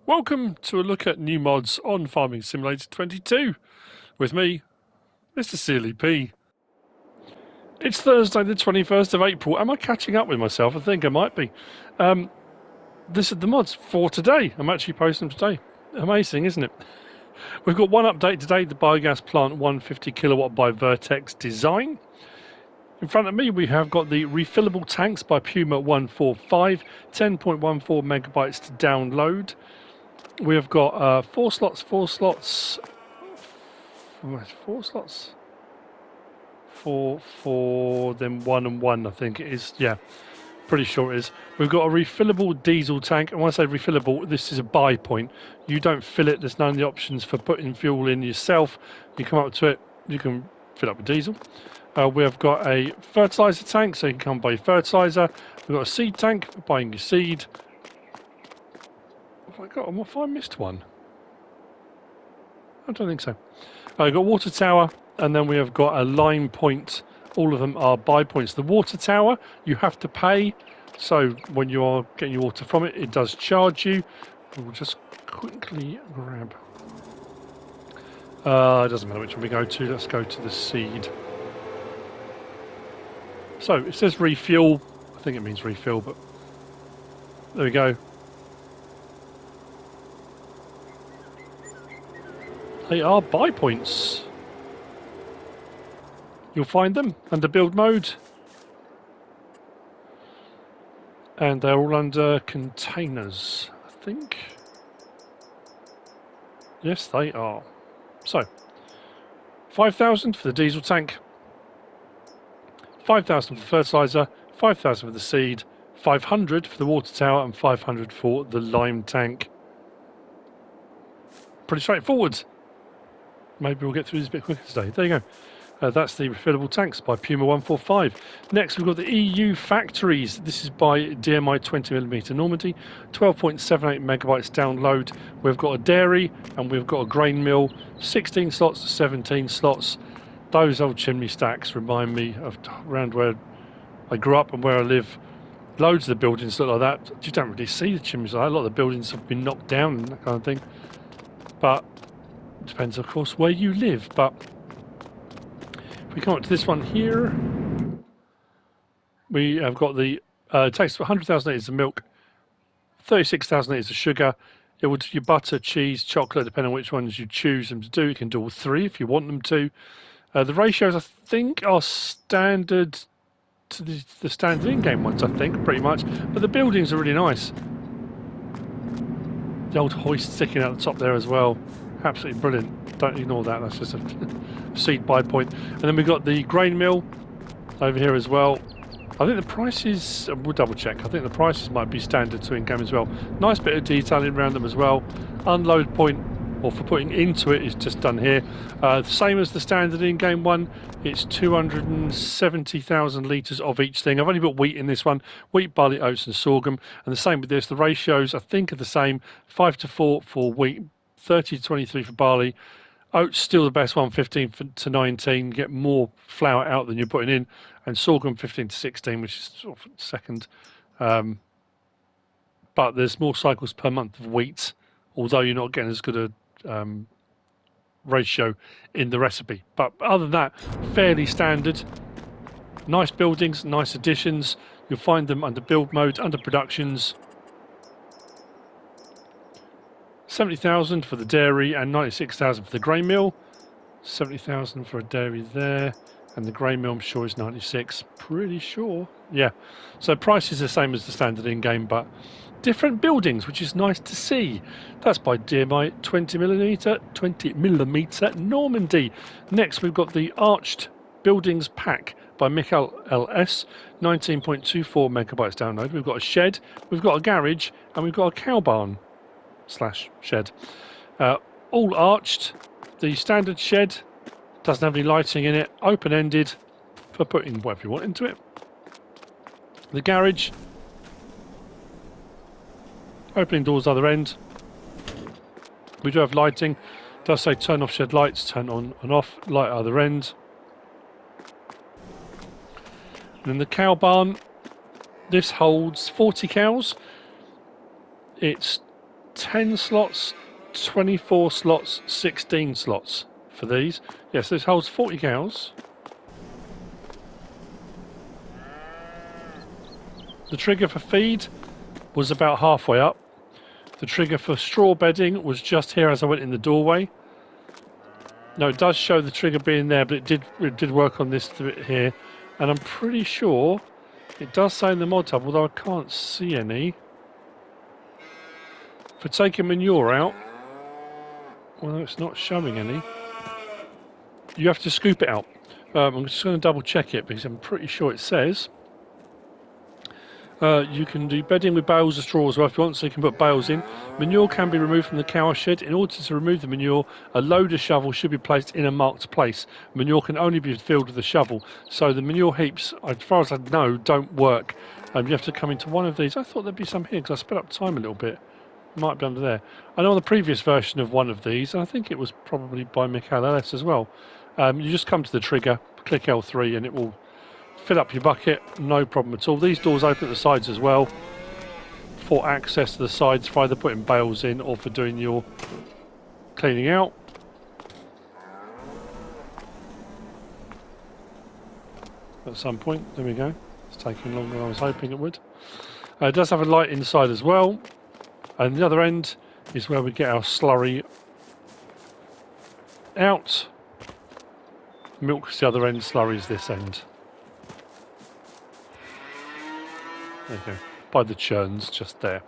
Welcome to a look at new mods on Farming Simulator 22 with me, MrSealyp. It's Thursday the 21st of April. Am I catching up with myself? I think I might be. This is the mods for today. I'm actually posting them today. Amazing, isn't it? We've got one update today, the biogas plant 150 kilowatt by Vertex design. In front of me we have got the refillable tanks by Puma 145, 10.14 megabytes to download. We have got four slots, four, then one and one, I think it is. Yeah, pretty sure it is. We've got a refillable diesel tank, and when I say refillable, this is a buy point. You don't fill it, there's none of the options for putting fuel in yourself. You come up to it, you can fill up with diesel. We have got a fertilizer tank, so you can come buy your fertilizer. We've got a seed tank for buying your seed. Have I missed one? I don't think so. We've got water tower, and then we have got a line point. All of them are buy points. The water tower, you have to pay. So when you are getting your water from it, it does charge you. We'll just quickly grab. It doesn't matter which one we go to. Let's go to the seed. So it says refuel. I think it means refill, but there we go. They are buy points. You'll find them under build mode. And they're all under containers, I think. Yes, they are. So, 5,000 for the diesel tank, 5,000 for the fertilizer, 5,000 for the seed, 500 for the water tower, and 500 for the lime tank. Pretty straightforward. Maybe we'll get through this a bit quicker today. There you go. That's the refillable tanks by Puma 145. Next, we've got the EU factories. This is by DMI 20mm Normandy, 12.78 megabytes download. We've got a dairy and we've got a grain mill, 16 slots to 17 slots. Those old chimney stacks remind me of around where I grew up and where I live. Loads of the buildings look like that. You don't really see the chimneys like that. A lot of the buildings have been knocked down and that kind of thing. But it depends, of course, where you live. But we come up to this one here. We have got the it takes 100,000 litres of milk, 36,000 litres of sugar. It will do your butter, cheese, chocolate, depending on which ones you choose them to do. You can do all three if you want them to. The ratios, I think, are standard to the standard in-game ones, I think, pretty much. But the buildings are really nice. The old hoist sticking out the top there as well. Absolutely brilliant. Don't ignore that. That's just a seed buy point. And then we've got the grain mill over here as well. I think the prices, we'll double check. I think the prices might be standard to in-game as well. Nice bit of detailing around them as well. Unload point, or for putting into it, is just done here. Same as the standard in-game one. It's 270,000 litres of each thing. I've only put wheat in this one. Wheat, barley, oats and sorghum. And the same with this. The ratios, I think, are the same. 5:4 for wheat, 30:23 for barley. Oats still the best one, 15:19. Get more flour out than you're putting in. And sorghum 15:16, which is sort of second. But there's more cycles per month of wheat, although you're not getting as good a ratio in the recipe. But other than that, fairly standard. Nice buildings, nice additions. You'll find them under build mode, under productions. 70,000 for the dairy and 96,000 for the grain mill. 70,000 for a dairy there. And the grain mill, I'm sure, is 96. Pretty sure. Yeah. So price is the same as the standard in-game, but different buildings, which is nice to see. That's by DMI 20mm Normandy. Next, we've got the Arched Buildings Pack by MichalLS, 19.24 megabytes download. We've got a shed, we've got a garage, and we've got a cow barn / shed. All arched. The standard shed doesn't have any lighting in it, open-ended for putting whatever you want into it. The garage, opening doors other end. We do have lighting. It does say turn off shed lights, turn on and off, light other end. And then the cow barn, this holds 40 cows. It's 10 slots, 24 slots, 16 slots for these. Yes, this holds 40 cows. The trigger for feed was about halfway up. The trigger for straw bedding was just here as I went in the doorway. No, it does show the trigger being there, but it did work on this bit here. And I'm pretty sure it does say in the mod tab, although I can't see any. For taking manure out, well, it's not showing any. You have to scoop it out. I'm just going to double check it because I'm pretty sure it says you can do bedding with bales of straw as well if you want, so you can put bales in. Manure can be removed from the cow shed. In order to remove the manure, a loader shovel should be placed in a marked place. Manure can only be filled with a shovel, so the manure heaps, as far as I know, don't work. You have to come into one of these. I thought there'd be some here because I sped up time a little bit. Might be under there. I know on the previous version of one of these, and I think it was probably by MichalLS as well, you just come to the trigger, click L3, and it will fill up your bucket, no problem at all. These doors open at the sides as well for access to the sides for either putting bales in or for doing your cleaning out. At some point, there we go. It's taking longer than I was hoping it would. It does have a light inside as well. And the other end is where we get our slurry out. Milk's the other end, slurry's this end. There you go, by the churns just there.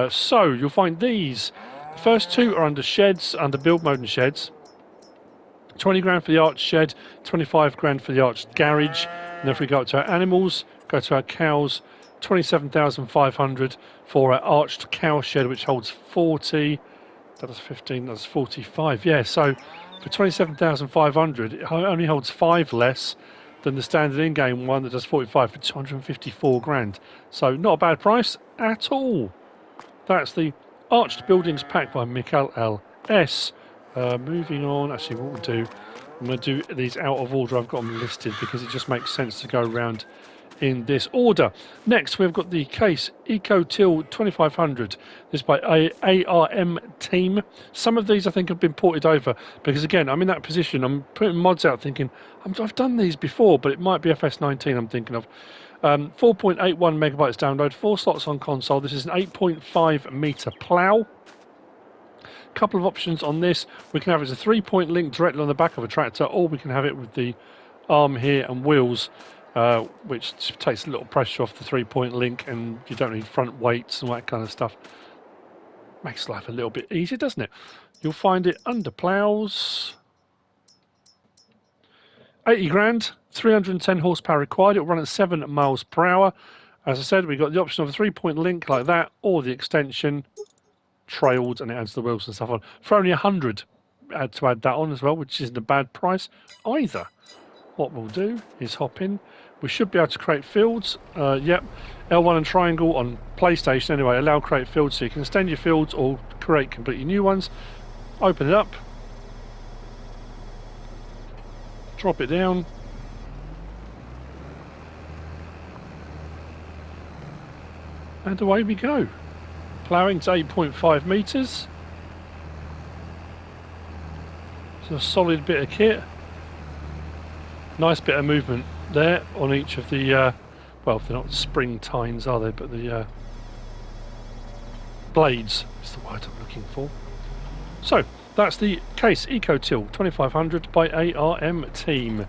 So you'll find these. The first two are under sheds, under build mode and sheds. 20 grand for the arched shed, 25 grand for the arched garage. And if we go up to our animals, go to our cows, 27,500 for our arched cow shed, which holds 40. That is 15, that's 45. Yeah, so for 27,500, it only holds 5 less than the standard in-game one that does 45 for 254 grand. So not a bad price at all. That's the Arched Buildings pack by MichalLS. Moving on, actually what we'll do, I'm going to do these out of order. I've got them listed because it just makes sense to go around in this order. Next we've got the case EcoTill 2500. This is by ARM team. Some of these I think have been ported over because again I'm in that position, I'm putting mods out thinking I've done these before, but it might be FS19 I'm thinking of. 4.81 megabytes download, 4 slots on console. This is an 8.5 meter plow. Couple of options on this. We can have it as a 3-point link directly on the back of a tractor, or we can have it with the arm here and wheels, which takes a little pressure off the 3-point link, and you don't need front weights and all that kind of stuff. Makes life a little bit easier, doesn't it? You'll find it under plows. 80 grand, 310 horsepower required. It'll run at 7 miles per hour. As I said, we've got the option of a 3-point link like that, or the extension trailed, and it adds the wheels and stuff on. For only 100 to add that on as well, which isn't a bad price either. What we'll do is hop in. We should be able to create fields. Yep, L1 and triangle on PlayStation anyway, allow create fields, so you can extend your fields or create completely new ones. Open it up. Drop it down. And away we go. Ploughing to 8.5 metres. It's a solid bit of kit. Nice bit of movement there on each of the, well, they're not spring tines, are they? But the blades is the word I'm looking for. So, that's the case EcoTill 2500 by ARM team.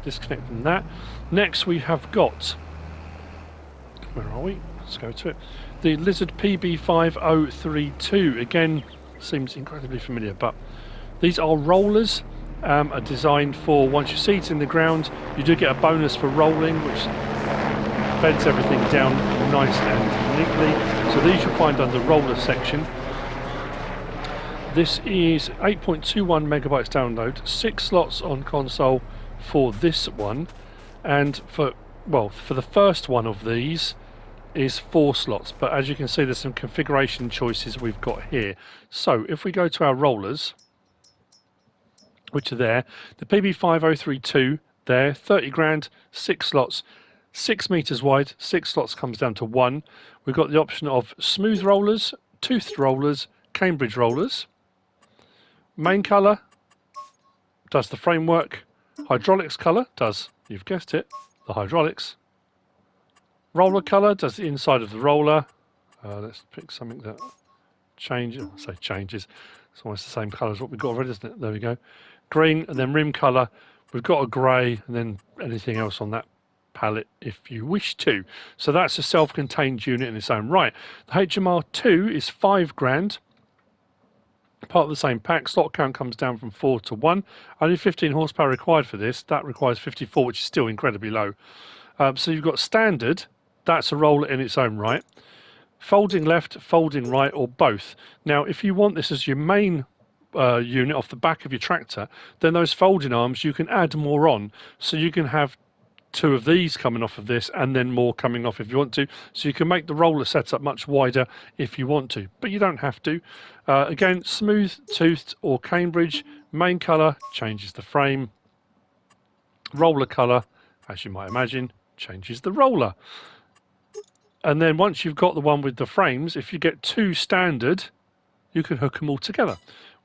Disconnecting that. Next we have got, where are we? Let's go to it. The Lizard PB5032. Again, seems incredibly familiar, but these are rollers. Are designed for once your seed's in the ground, you do get a bonus for rolling, which beds everything down nice and neatly. So these you'll find under roller section. This is 8.21 megabytes download, 6 slots on console for this one, and for the first one of these is 4 slots, but as you can see there's some configuration choices we've got here. So if we go to our rollers, which are there, the PB5032 there, 30 grand, 6 slots, 6 meters wide, 6 slots comes down to 1. We've got the option of smooth rollers, toothed rollers, Cambridge rollers. Main colour does the framework. Hydraulics colour does, you've guessed it, the hydraulics. Roller colour does the inside of the roller. Let's pick something that changes. I say changes. It's almost the same colour as what we've got already, isn't it? There we go. Green, and then rim colour. We've got a grey, and then anything else on that palette if you wish to. So that's a self-contained unit in its own right. The HMR2 is £5,000. Part of the same pack. Slot count comes down from 4 to 1. Only 15 horsepower required for this. That requires 54, which is still incredibly low. So you've got standard. That's a roller in its own right. Folding left, folding right, or both. Now, if you want this as your main unit off the back of your tractor, then those folding arms, you can add more on. So you can have 2 of these coming off of this and then more coming off if you want to. So you can make the roller setup much wider if you want to, but you don't have to. Again, smooth, toothed, or Cambridge. Main colour changes the frame. Roller colour, as you might imagine, changes the roller. And then once you've got the one with the frames, if you get 2 standard, you can hook them all together,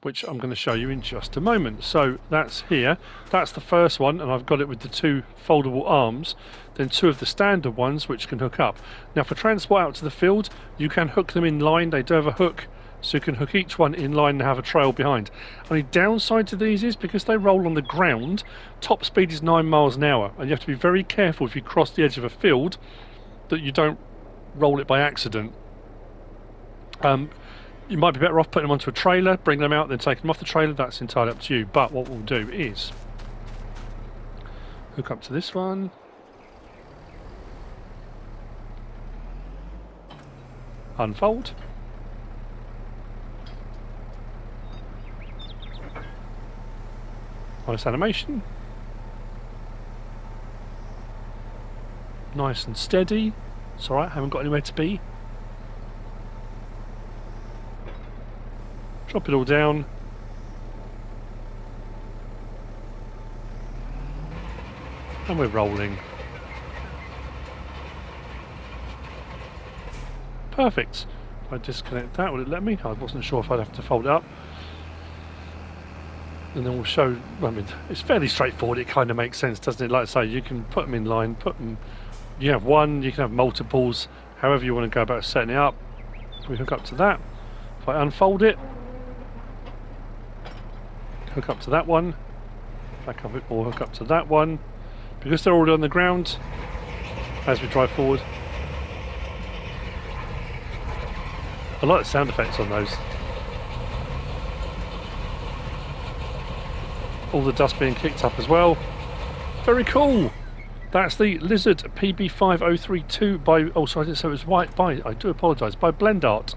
which I'm going to show you in just a moment. So that's here. That's the first one, and I've got it with the 2 foldable arms. Then 2 of the standard ones, which can hook up. Now for transport out to the field, you can hook them in line. They do have a hook, so you can hook each one in line and have a trail behind. Only downside to these is because they roll on the ground, top speed is 9 miles an hour, and you have to be very careful if you cross the edge of a field that you don't roll it by accident. You might be better off putting them onto a trailer, bring them out, then take them off the trailer. That's entirely up to you. But what we'll do is hook up to this one. Unfold. Nice animation. Nice and steady. It's alright, haven't got anywhere to be. Drop it all down. And we're rolling. Perfect. If I disconnect that, will it let me? I wasn't sure if I'd have to fold it up. And then we'll show, I mean, it's fairly straightforward. It kind of makes sense, doesn't it? Like I say, you can put them in line, put them, you have one, you can have multiples, however you want to go about setting it up. We hook up to that. If I unfold it, hook up to that one, back up it, or hook up to that one. Because they're already on the ground, as we drive forward. I like the sound effects on those. All the dust being kicked up as well. Very cool. That's the Lizard PB5032 by, oh sorry, I didn't say it was white by, I do apologise, by BlendArt.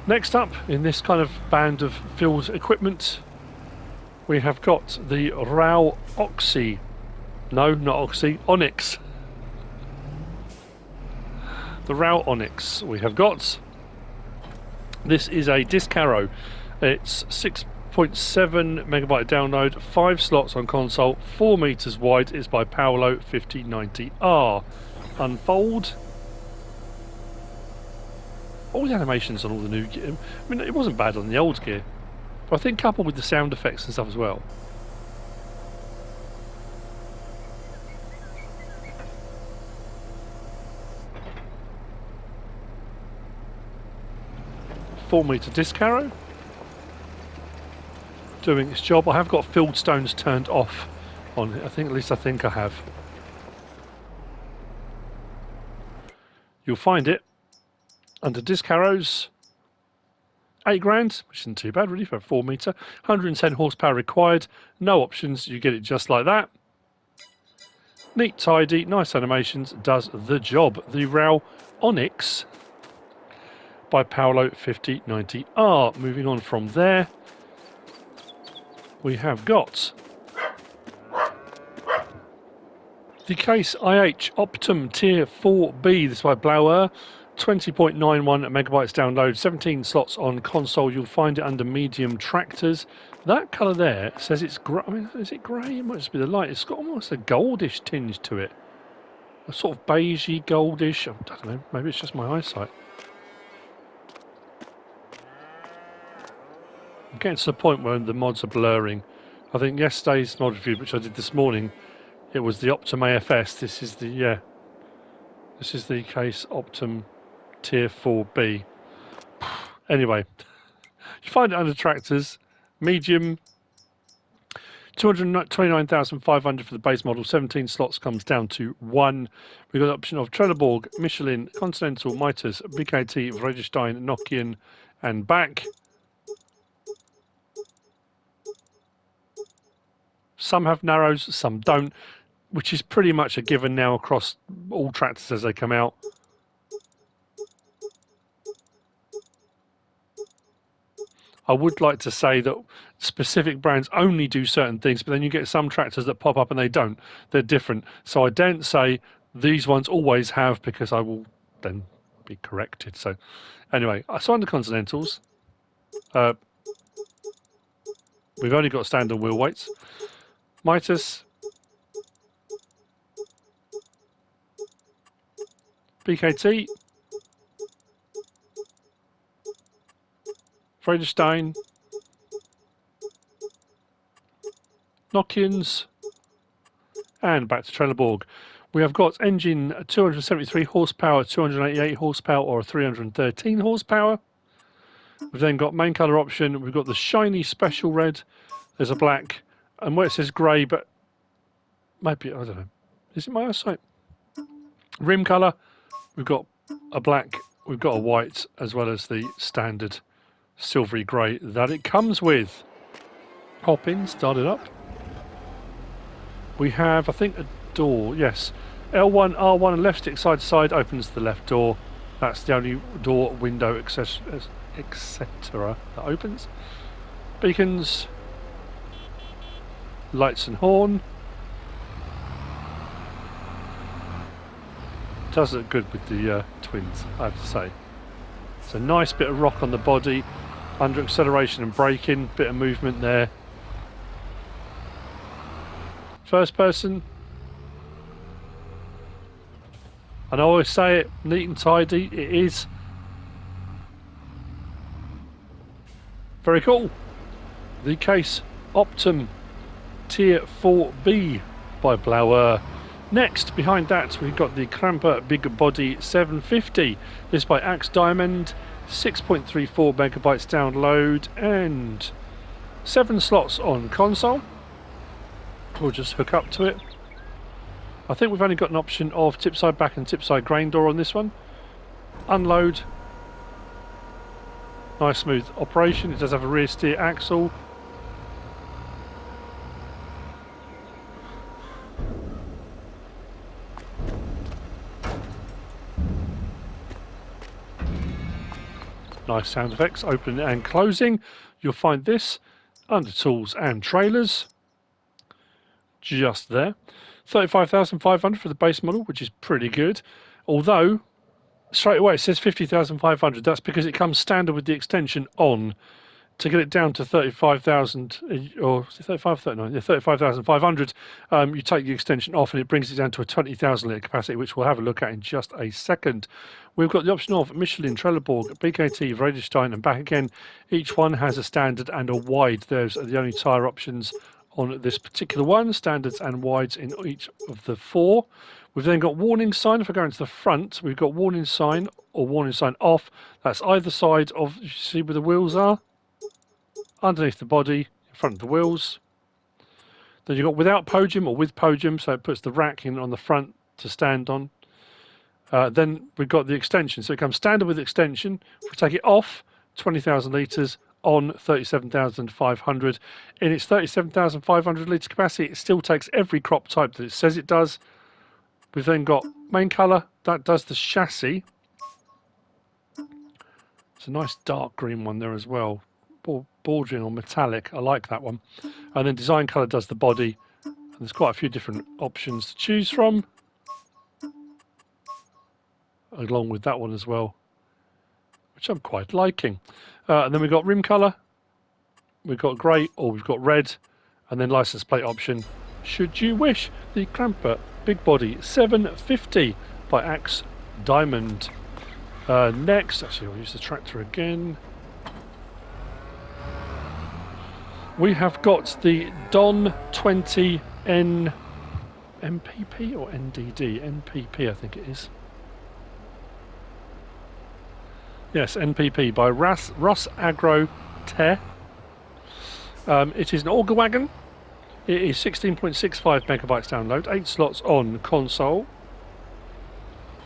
Next up, in this kind of band of field equipment, we have got the RAO Onyx. No, not Oxy, Onyx. The RAO Onyx we have got. This is a disc harrow. It's 6.7 megabyte download, 5 slots on console, 4 meters wide. It's by FS22. Unfold. All the animations on all the new gear. I mean, it wasn't bad on the old gear, but I think coupled with the sound effects and stuff as well. Meter disc harrow doing its job. I have got field stones turned off on it. I think I have. You'll find it under disc harrows. £8,000, which isn't too bad really for a 4 meter. 110 horsepower required. No options. You get it just like that. Neat, tidy, nice animations. Does the job. The RAO Onyx by FS22. Moving on from there, we have got the Case IH Optum Tier 4B. This is by blauea. 20.91 megabytes download, 17 slots on console. You'll find it under medium tractors. That colour there says it's grey. I mean, is it grey? It might just be the light. It's got almost a goldish tinge to it. A sort of beigey, goldish. I don't know. Maybe it's just my eyesight. I'm getting to the point where the mods are blurring. I think yesterday's mod review, which I did this morning, it was the Optum AFS. This is the, yeah. This is the case Optum Tier 4B. Anyway, you find it under tractors, medium, 229,500 for the base model, 17 slots comes down to 1. We've got the option of Trelleborg, Michelin, Continental, Mitas, BKT, Vredestein, Nokian, and back. Some have narrows, some don't, which is pretty much a given now across all tractors as they come out. I would like to say that specific brands only do certain things, but then you get some tractors that pop up and they don't. They're different. So I don't say these ones always have, because I will then be corrected. So anyway, I signed the Continentals. We've only got standard wheel weights. Mitas, BKT, Vredestein, Nokians, and back to Trelleborg. We have got engine 273 horsepower, 288 horsepower, or 313 horsepower. We've then got main colour option. We've got the shiny special red. There's a black, and where it says grey, but maybe, I don't know. Is it my eyesight? Rim colour. We've got a black. We've got a white, as well as the standard silvery grey that it comes with. Hop in, start it up. We have, I think, a door. Yes, L1, R1, and left stick side to side opens the left door. That's the only door, window, etc. that opens. Beacons, lights and horn. Does look good with the twins, I have to say. It's a nice bit of rock on the body, under acceleration and braking, bit of movement there. First person. And I always say it, neat and tidy, it is. Very cool. The case Optum Tier 4B by blauea. Next, behind that, we've got the Krampe Big Body 750. This by AxeDiamend, 6.34 megabytes download, and 7 slots on console. We'll just hook up to it. I think we've only got an option of tip side back and tip side grain door on this one. Unload. Nice smooth operation. It does have a rear steer axle. Nice sound effects, opening and closing. You'll find this under tools and trailers. Just there. 35,500 for the base model, which is pretty good. Although, straight away it says 50,500. That's because it comes standard with the extension on. To get it down to 35,000, or 35, 39, yeah, 35,500, you take the extension off and it brings it down to a 20,000 litre capacity, which we'll have a look at in just a second. We've got the option of Michelin, Trelleborg, BKT, Vredestein, and back again. Each one has a standard and a wide. Those are the only tyre options on this particular one, standards and wides in each of the 4. We've then got warning sign. If I go into the front, we've got warning sign or warning sign off. That's either side of, you see where the wheels are? Underneath the body, in front of the wheels. Then you've got without podium or with podium, so it puts the rack in on the front to stand on. Then we've got the extension, so it comes standard with extension. If we take it off, 20,000 litres, on 37,500. In its 37,500 litre capacity, it still takes every crop type that it says it does. We've then got main colour, that does the chassis. It's a nice dark green one there as well. Bordering or metallic, I like that one. And then design colour does the body. And there's quite a few different options to choose from. along with that one as well, which I'm quite liking. And then we've got rim colour, we've got grey, or we've got red, and then license plate option, should you wish. The Krampe Big Body 750 by AxeDiamend. Next, actually I'll use the tractor again. We have got the Don 20N MPP or NDD? NPP, I think it is. Yes, NPP by RusAgroTeh. It is an auger wagon. It is 16.65 megabytes download, 8 slots on console.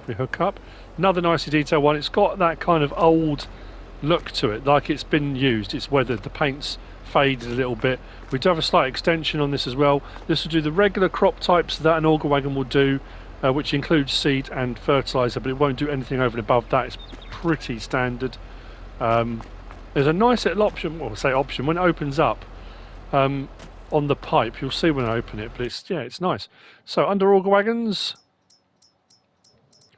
We hook up. Another nicely detailed one. It's got that kind of old look to it, like it's been used. It's weathered. The paint's faded a little bit. We do have a slight extension on this as well. This will do the regular crop types that an auger wagon will do, which includes seed and fertilizer, but it won't do anything over and above that. It's pretty standard. There's a nice little option, well, say option, when it opens up on the pipe. You'll see when I open it, but it's nice. So under auger wagons,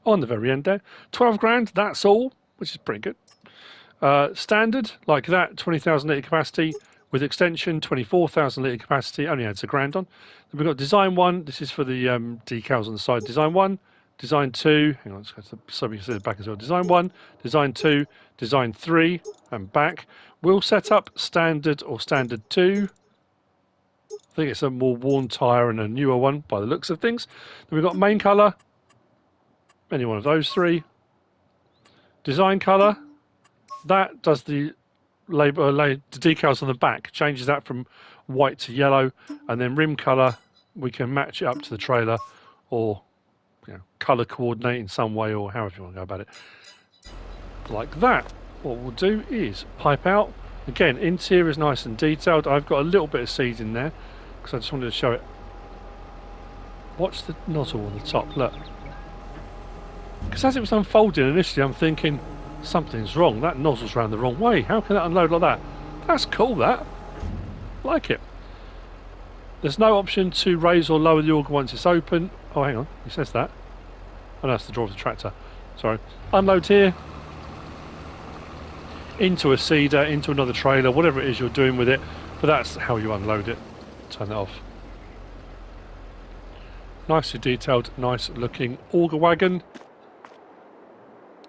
on the very end there, 12 grand, that's all, which is pretty good. Standard, like that, 20,000 litre capacity. With extension, 24,000 litre capacity, only adds £1,000 on. Then we've got Design 1, this is for the decals on the side. Design 1, Design 2, hang on, let's go to the, so we can see the back as well. Design 1, Design 2, Design 3, and back. Wheel setup, Standard or Standard 2. I think it's a more worn tyre and a newer one by the looks of things. Then we've got main colour, any one of those three. Design colour, that does the the decals on the back, changes that from white to yellow, and then rim colour, we can match it up to the trailer or colour coordinate in some way, or however you want to go about it. Like that. What we'll do is pipe out. Again, interior is nice and detailed. I've got a little bit of seed in there because I just wanted to show it. Watch the nozzle on the top, look. Because as it was unfolding initially, I'm thinking, something's wrong. That nozzle's round the wrong way. How can that unload like that? That's cool, that. Like it. There's no option to raise or lower the auger once it's open. Oh, hang on. It says that. Oh, no, that's the draw of the tractor. Sorry. Unload here. Into a seeder, into another trailer, whatever it is you're doing with it. But that's how you unload it. Turn that off. Nicely detailed, nice looking auger wagon.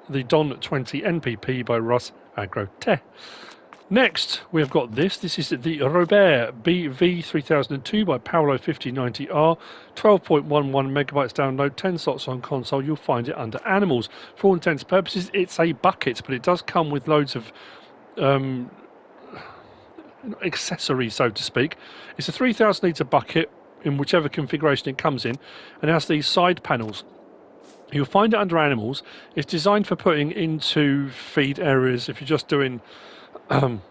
The Don 20 NPP by RusAgroTeh. Next, we have got this. This is the Robert BV3002 by Paolo5090R. 12.11 megabytes download, 10 slots on console. You'll find it under Animals. For all intents and purposes, it's a bucket, but it does come with loads of accessories, so to speak. It's a 3,000 litre bucket in whichever configuration it comes in, and it has these side panels. You'll find it under Animals. It's designed for putting into feed areas if you're just doing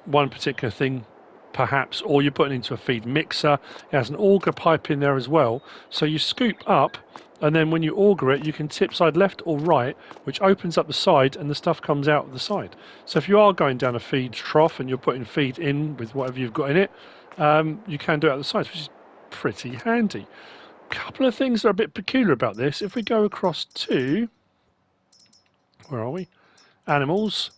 one particular thing, perhaps, or you're putting into a feed mixer. It has an auger pipe in there as well. So you scoop up, and then when you auger it, you can tip side left or right, which opens up the side, and the stuff comes out of the side. So if you are going down a feed trough and you're putting feed in with whatever you've got in it, you can do it out the sides, which is pretty handy. Couple of things that are a bit peculiar about this. If we go across to, where are we? Animals.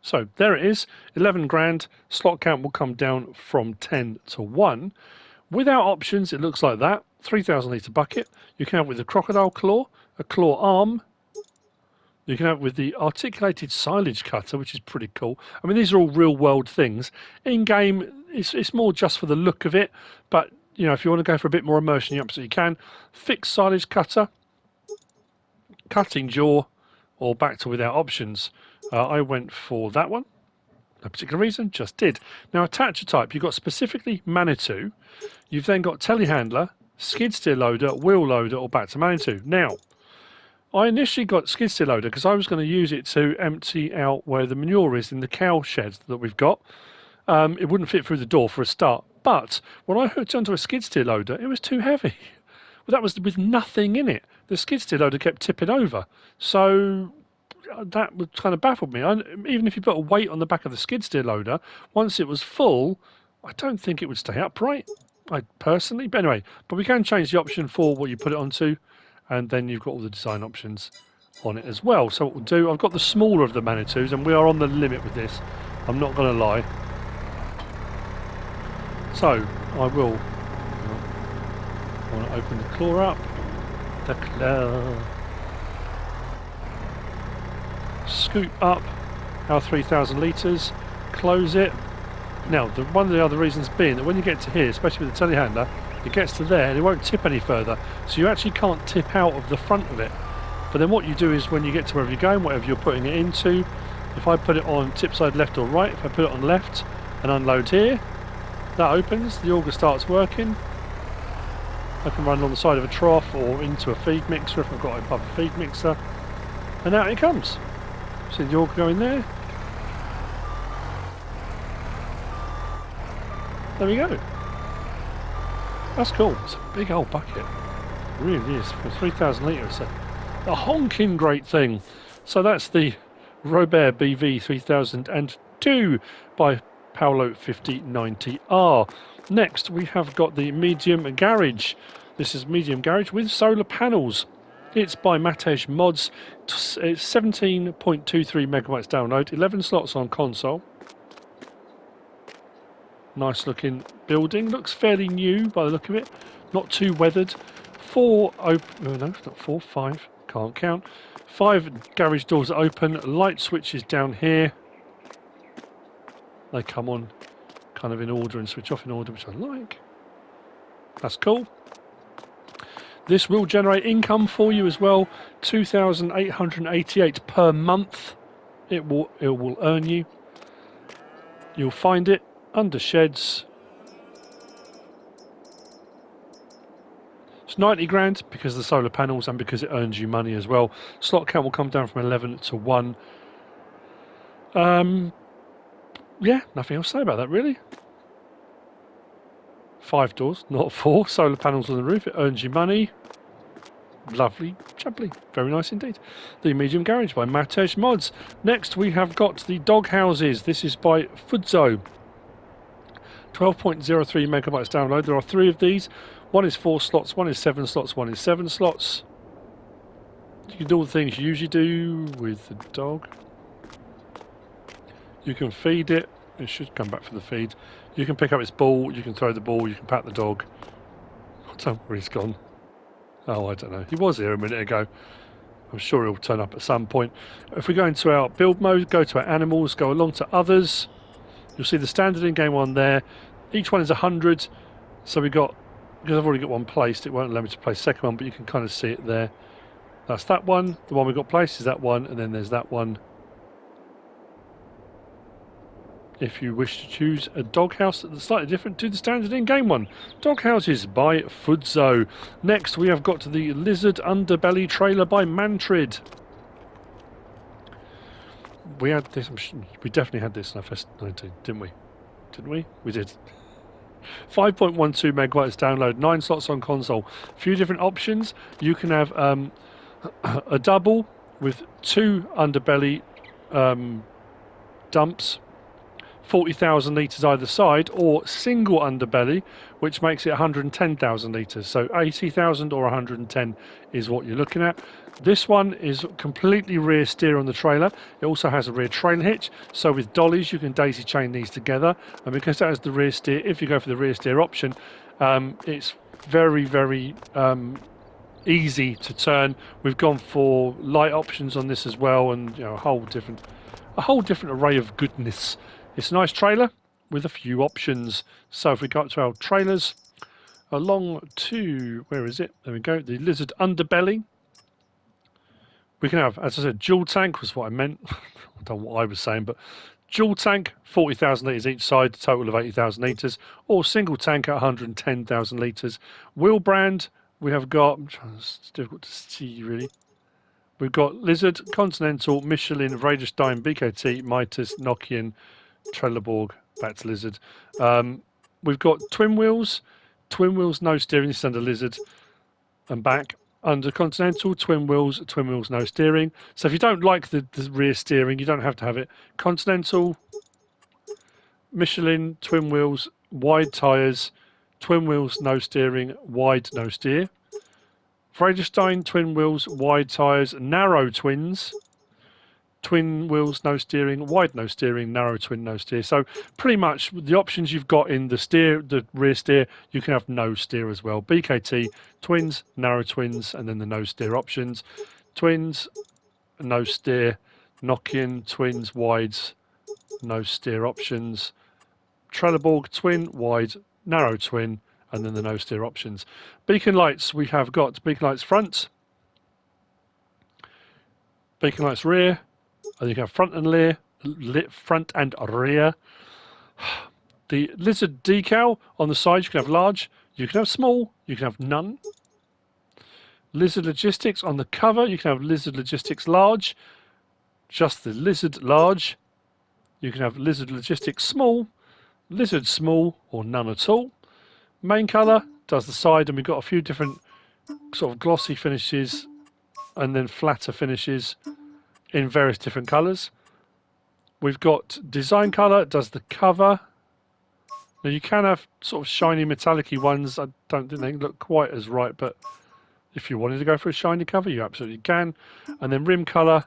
So there it is, 11 grand. Slot count will come down from 10 to 1. Without options, it looks like that. 3,000 litre bucket. You can have with a crocodile claw, a claw arm. You can have with the articulated silage cutter, which is pretty cool. I mean, these are all real world things. In game, it's more just for the look of it, but if you want to go for a bit more immersion, you absolutely can. Fixed silage cutter, cutting jaw, or back to without options. I went for that one. No particular reason, just did. Now, attacher type, you've got specifically Manitou. You've then got telehandler, skid steer loader, wheel loader, or back to Manitou. Now, I initially got skid steer loader because I was going to use it to empty out where the manure is in the cow shed that we've got. It wouldn't fit through the door for a start. But when I hooked onto a skid steer loader, it was too heavy. Well, that was with nothing in it. The skid steer loader kept tipping over. So that kind of baffled me. Even if you put a weight on the back of the skid steer loader, once it was full, I don't think it would stay upright. Personally. But anyway, but we can change the option for what you put it onto, and then you've got all the design options on it as well. So what we'll do, I've got the smaller of the Manitous, and we are on the limit with this. I'm not going to lie. So I will. I want to open the claw up. The claw. Scoop up our 3,000 litres. Close it. Now, one of the other reasons being that when you get to here, especially with the telehandler, it gets to there and it won't tip any further. So you actually can't tip out of the front of it. But then what you do is when you get to wherever you're going, whatever you're putting it into, if I put it on tip side left or right, if I put it on left and unload here, that opens, the auger starts working. I can run along the side of a trough or into a feed mixer if I've got it above a feed mixer. And out it comes. See the auger go in there. There we go. That's cool. It's a big old bucket. It really is. For 3,000 litres, a honking great thing. So that's the RAO BV 3002 by Paolo 5090R. Next, we have got the medium garage. This is medium garage with solar panels. It's by Matej Mods. It's 17.23 megabytes download, 11 slots on console. Nice looking building. Looks fairly new by the look of it. Not too weathered. 4 open. No, not 4, 5. Can't count. 5 garage doors open. Light switches down here. They come on kind of in order and switch off in order, which I like. That's cool. This will generate income for you as well. 2,888 per month. It will earn you. You'll find it under sheds. It's 90 grand because of the solar panels and because it earns you money as well. Slot count will come down from 11 to 1. Yeah, nothing else to say about that really. 5 doors, not 4. Solar panels on the roof. It earns you money. Lovely, jubbly. Very nice indeed. The medium garage by Matej Mods. Next we have got the dog houses. This is by Fudzo. 12.03 megabytes download. There are 3 of these. One is 4 slots, one is 7 slots, one is 7 slots. You can do all the things you usually do with the dog. You can feed it. It should come back for the feed. You can pick up its ball. You can throw the ball. You can pat the dog. I don't know where he's gone. Oh, I don't know. He was here a minute ago. I'm sure he'll turn up at some point. If we go into our build mode, go to our animals, go along to others, you'll see the standard in-game one there. Each one is 100. So we got, because I've already got one placed, it won't allow me to place the second one, but you can kind of see it there. That's that one. The one we got placed is that one, and then there's that one. If you wish to choose a doghouse that's slightly different to the standard in-game one. Doghouses by Fudzo. Next we have got the Lizard Underbelly trailer by Mantrid. We had this, we definitely had this in FS22, didn't we? Didn't we? We did. 5.12 megabytes download, 9 slots on console. A few different options. You can have a double with 2 underbelly dumps, 40,000 litres either side, or single underbelly, which makes it 110,000 litres. So 80,000 or 110 is what you're looking at. This one is completely rear steer on the trailer. It also has a rear trailer hitch, so with dollies you can daisy chain these together, and because that has the rear steer, if you go for the rear steer option, it's very, very easy to turn. We've gone for light options on this as well, and you know, a whole different array of goodness. It's a nice trailer with a few options. So if we go up to our trailers, along to, where is it? There we go, the Lizard Underbelly. We can have, as I said, dual tank was what I meant. I don't know what I was saying, but dual tank, 40,000 litres each side, total of 80,000 litres, or single tank at 110,000 litres. Wheel brand, we have got, it's difficult to see really. We've got Lizard, Continental, Michelin, Radisdime, BKT, Mitas, Nokian, Trelleborg, back to Lizard. We've got twin wheels, no steering, this is under Lizard and back. Under Continental, twin wheels, no steering. So if you don't like the rear steering, you don't have to have it. Continental, Michelin, twin wheels, wide tyres, twin wheels, no steering, wide, no steer. Vredestein, twin wheels, wide tyres, narrow twins. Twin wheels, no steering, wide no steering, narrow twin, no steer. So pretty much the options you've got in the rear steer, you can have no steer as well. BKT, twins, narrow twins, and then the no steer options. Twins, no steer, Nokian, twins, wides, no steer options. Trelleborg, twin, wide, narrow twin, and then the no steer options. Beacon lights, we have got beacon lights front, beacon lights rear, and you can have front and rear, front and rear. The lizard decal on the side, you can have large, you can have small, you can have none. Lizard logistics on the cover, you can have lizard logistics large, just the lizard large. You can have lizard logistics small, lizard small, or none at all. Main colour does the side, and we've got a few different sort of glossy finishes and then flatter finishes in various different colours. We've got design colour, does the cover. Now you can have sort of shiny metallic-y ones. I don't think they look quite as right, but if you wanted to go for a shiny cover, you absolutely can. And then rim colour,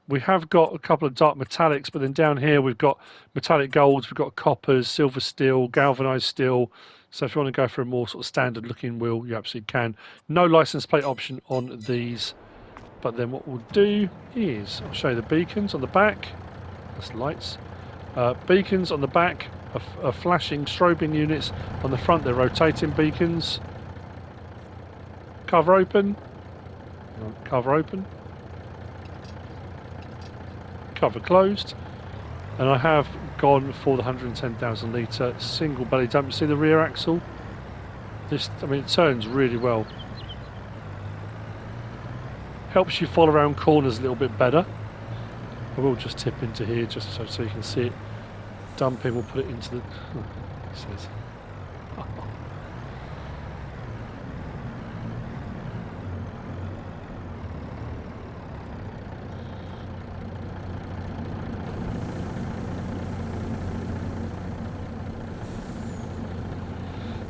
we have got a couple of dark metallics, but then down here we've got metallic golds, we've got coppers, silver steel, galvanised steel. So if you want to go for a more sort of standard looking wheel, you absolutely can. No license plate option on these. But then what we'll do is, I'll show you the beacons on the back. That's lights. Beacons on the back are flashing strobing units. On the front, they're rotating beacons. Cover open. Cover open. Cover closed. And I have gone for the 110,000 litre single belly dump. See the rear axle? This, I mean, it turns really well. Helps you follow around corners a little bit better. I will just tip into here just so you can see it dumping. We'll put it into the... it says.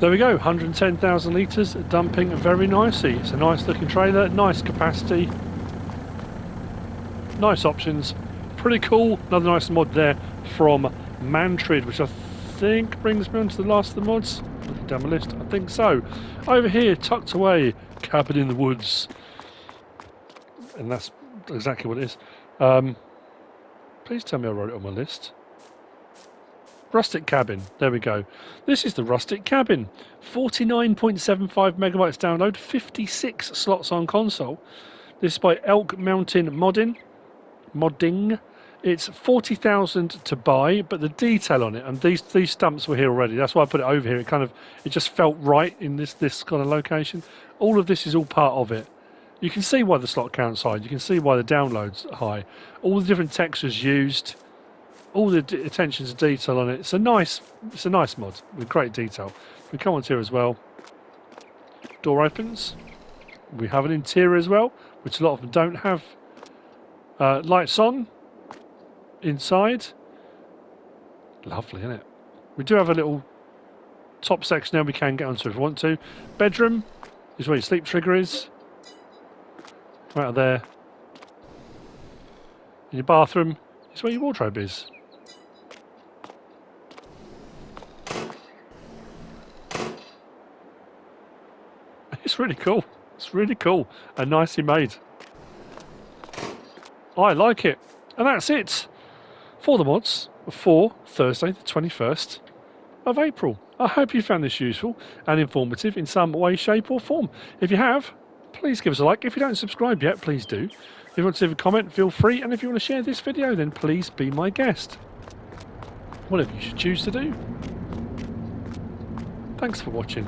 There we go, 110,000 litres dumping very nicely. It's a nice looking trailer, nice capacity, nice options, pretty cool. Another nice mod there from Mantrid, which I think brings me on to the last of the mods. Looking down my list, I think so. Over here, tucked away, cabin in the woods. And that's exactly what it is. Please tell me I wrote it on my list. Rustic cabin, there we go. This is the Rustic cabin. 49.75 megabytes download, 56 slots on console. This is by Elk Mountain Modding. It's 40,000 to buy, but the detail on it, and these stumps were here already. That's why I put it over here. It just felt right in this kind of location. All of this is all part of it. You can see why the slot count's high. You can see why the download's high. All the different textures used. All the attention to detail on it. It's a nice mod with great detail. We come onto here as well. Door opens. We have an interior as well, which a lot of them don't have. Lights on inside. Lovely, isn't it? We do have a little top section there we can get onto if we want to. Bedroom is where your sleep trigger is. Right out there. In your bathroom is where your wardrobe is. It's really cool. It's really cool and nicely made. I like it. And that's it for the mods for Thursday the 21st of April. I hope you found this useful and informative in some way, shape or form. If you have, please give us a like. If you don't subscribe yet, please do. If you want to leave a comment, feel free. And if you want to share this video, then please be my guest. Whatever you should choose to do. Thanks for watching.